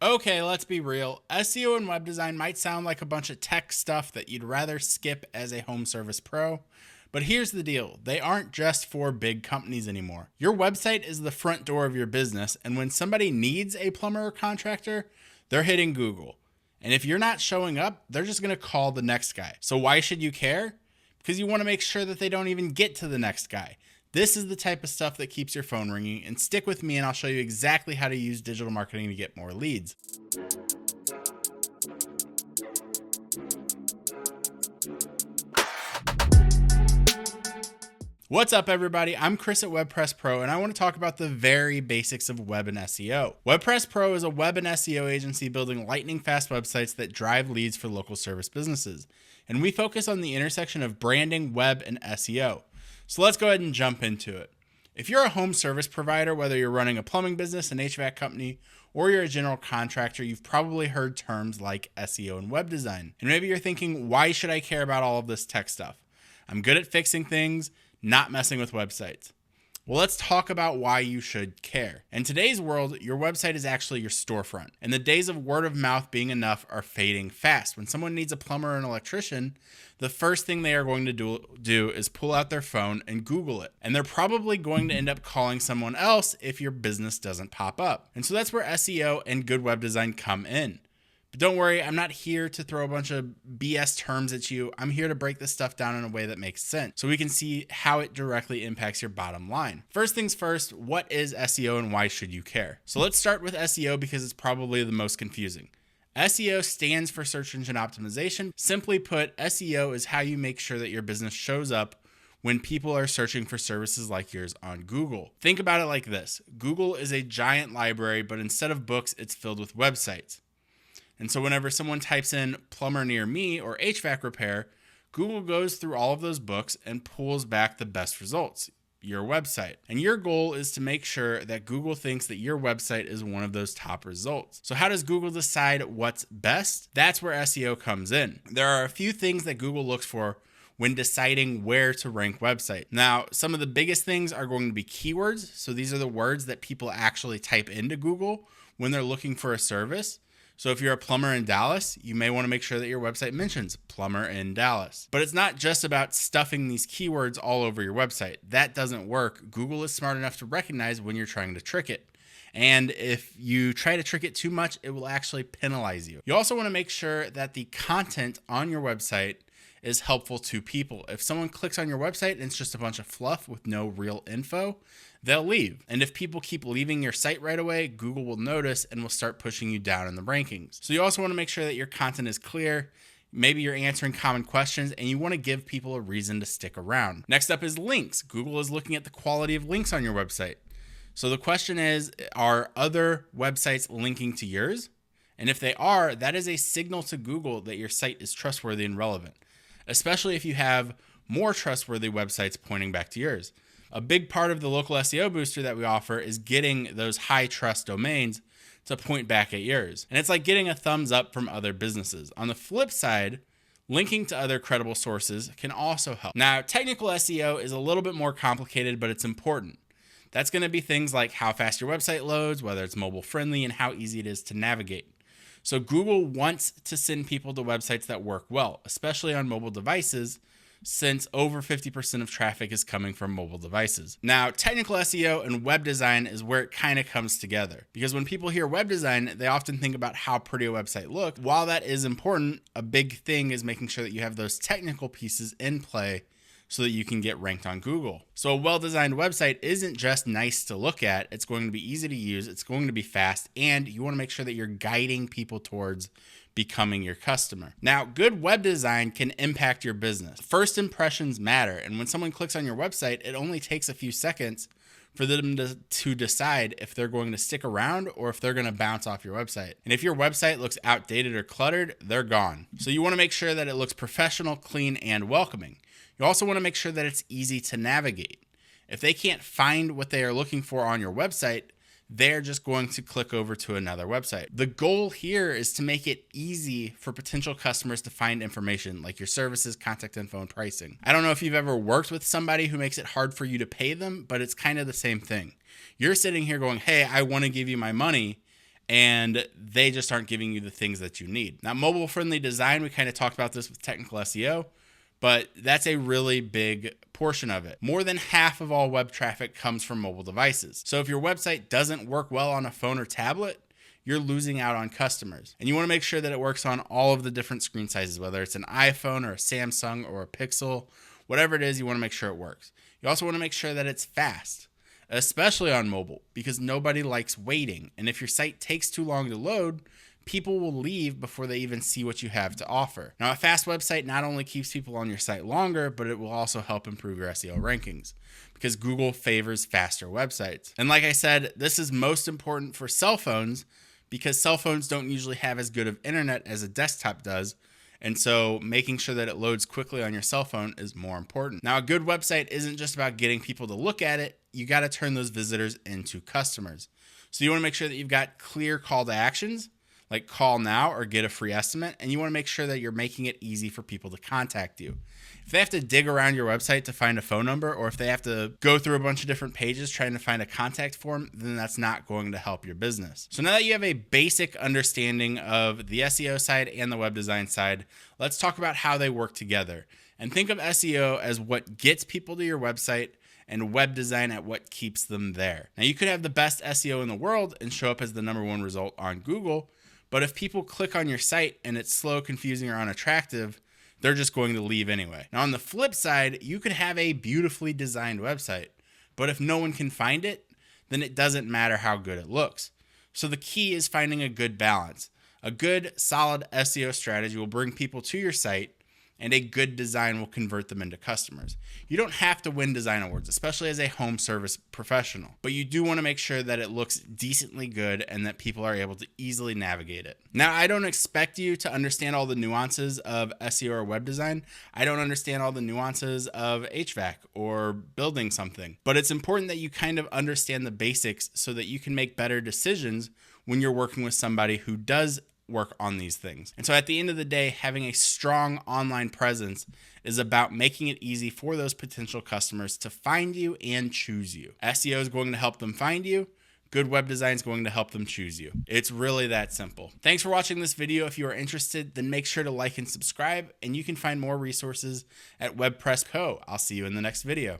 Okay, let's be real. SEO and web design might sound like a bunch of tech stuff that you'd rather skip as a home service pro. But here's the deal, they aren't just for big companies anymore. Your website is the front door of your business, and when somebody needs a plumber or contractor, they're hitting Google. And if you're not showing up, they're just going to call the next guy. So why should you care? Because you want to make sure that they don't even get to the next guy. This is the type of stuff that keeps your phone ringing, and stick with me and I'll show you exactly how to use digital marketing to get more leads. What's up, everybody? I'm Chris at WordPress Pro, and I want to talk about the very basics of web and SEO. WordPress Pro is a web and SEO agency building lightning fast websites that drive leads for local service businesses. And we focus on the intersection of branding, web, and SEO. So let's go ahead and jump into it. If you're a home service provider, whether you're running a plumbing business, an HVAC company, or you're a general contractor, you've probably heard terms like SEO and web design. And maybe you're thinking, why should I care about all of this tech stuff? I'm good at fixing things, not messing with websites. Well, let's talk about why you should care. In today's world, your website is actually your storefront, and the days of word of mouth being enough are fading fast. When someone needs a plumber or an electrician, the first thing they are going to do is pull out their phone and Google it. And they're probably going to end up calling someone else if your business doesn't pop up. And so that's where SEO and good web design come in. But don't worry, I'm not here to throw a bunch of BS terms at you. I'm here to break this stuff down in a way that makes sense so we can see how it directly impacts your bottom line. First things first, what is SEO and why should you care? So let's start with SEO because it's probably the most confusing. SEO stands for search engine optimization. Simply put, SEO is how you make sure that your business shows up when people are searching for services like yours on Google. Think about it like this. Google is a giant library, but instead of books, it's filled with websites. And so whenever someone types in plumber near me or HVAC repair, Google goes through all of those books and pulls back the best results, your website. And your goal is to make sure that Google thinks that your website is one of those top results. So how does Google decide what's best? That's where SEO comes in. There are a few things that Google looks for when deciding where to rank websites. Now, some of the biggest things are going to be keywords. So these are the words that people actually type into Google when they're looking for a service. So if you're a plumber in Dallas, you may want to make sure that your website mentions plumber in Dallas. But it's not just about stuffing these keywords all over your website. That doesn't work. Google is smart enough to recognize when you're trying to trick it. And if you try to trick it too much, it will actually penalize you. You also want to make sure that the content on your website is helpful to people. If someone clicks on your website and it's just a bunch of fluff with no real info, they'll leave. And if people keep leaving your site right away, Google will notice and will start pushing you down in the rankings. So you also want to make sure that your content is clear. Maybe you're answering common questions and you want to give people a reason to stick around. Next up is links. Google is looking at the quality of links on your website. So the question is, are other websites linking to yours? And if they are, that is a signal to Google that your site is trustworthy and relevant, especially if you have more trustworthy websites pointing back to yours. A big part of the local SEO booster that we offer is getting those high trust domains to point back at yours. And it's like getting a thumbs up from other businesses. On the flip side, linking to other credible sources can also help. Now, technical SEO is a little bit more complicated, but it's important. That's going to be things like how fast your website loads, whether it's mobile friendly, and how easy it is to navigate. So Google wants to send people to websites that work well, especially on mobile devices, since over 50% of traffic is coming from mobile devices. Now, technical SEO and web design is where it kind of comes together, because when people hear web design, they often think about how pretty a website looks. While that is important, a big thing is making sure that you have those technical pieces in play so that you can get ranked on Google. So a well-designed website isn't just nice to look at, it's going to be easy to use, it's going to be fast, and you want to make sure that you're guiding people towards becoming your customer. Now, good web design can impact your business. First impressions matter, and when someone clicks on your website, it only takes a few seconds for them to decide if they're going to stick around or if they're going to bounce off your website. And if your website looks outdated or cluttered, they're gone. So you want to make sure that it looks professional, clean, and welcoming. You also want to make sure that it's easy to navigate. If they can't find what they are looking for on your website, they're just going to click over to another website. The goal here is to make it easy for potential customers to find information like your services, contact info, and pricing. I don't know if you've ever worked with somebody who makes it hard for you to pay them, but it's kind of the same thing. You're sitting here going, hey, I want to give you my money. and they just aren't giving you the things that you need. Now, mobile friendly design, we kind of talked about this with technical SEO, but that's a really big portion of it. More than half of all web traffic comes from mobile devices. So if your website doesn't work well on a phone or tablet, you're losing out on customers. And you want to make sure that it works on all of the different screen sizes, whether it's an iPhone or a Samsung or a Pixel, whatever it is, you want to make sure it works. You also want to make sure that it's fast, especially on mobile, because nobody likes waiting. And if your site takes too long to load, people will leave before they even see what you have to offer. Now, a fast website not only keeps people on your site longer, but it will also help improve your SEO rankings because Google favors faster websites. And like I said, this is most important for cell phones because cell phones don't usually have as good of internet as a desktop does. And so making sure that it loads quickly on your cell phone is more important. Now, a good website isn't just about getting people to look at it. You got to turn those visitors into customers. So you want to make sure that you've got clear call to actions, like call now or get a free estimate. And you want to make sure that you're making it easy for people to contact you. If they have to dig around your website to find a phone number, or if they have to go through a bunch of different pages trying to find a contact form, then that's not going to help your business. So now that you have a basic understanding of the SEO side and the web design side, let's talk about how they work together. And think of SEO as what gets people to your website and web design at what keeps them there. Now, you could have the best SEO in the world and show up as the #1 result on Google, but if people click on your site and it's slow, confusing, or unattractive, they're just going to leave anyway. Now, on the flip side, you could have a beautifully designed website, but if no one can find it, then it doesn't matter how good it looks. So the key is finding a good balance. A good, solid SEO strategy will bring people to your site, and a good design will convert them into customers. You don't have to win design awards, especially as a home service professional, but you do want to make sure that it looks decently good and that people are able to easily navigate it. Now, I don't expect you to understand all the nuances of SEO or web design. I don't understand all the nuances of HVAC or building something, but it's important that you kind of understand the basics so that you can make better decisions when you're working with somebody who does work on these things. And so at the end of the day, having a strong online presence is about making it easy for those potential customers to find you and choose you. SEO is going to help them find you. Good web design is going to help them choose you. It's really that simple. Thanks for watching this video. If you are interested, then make sure to like and subscribe, and you can find more resources at WordPress Co. I'll see you in the next video.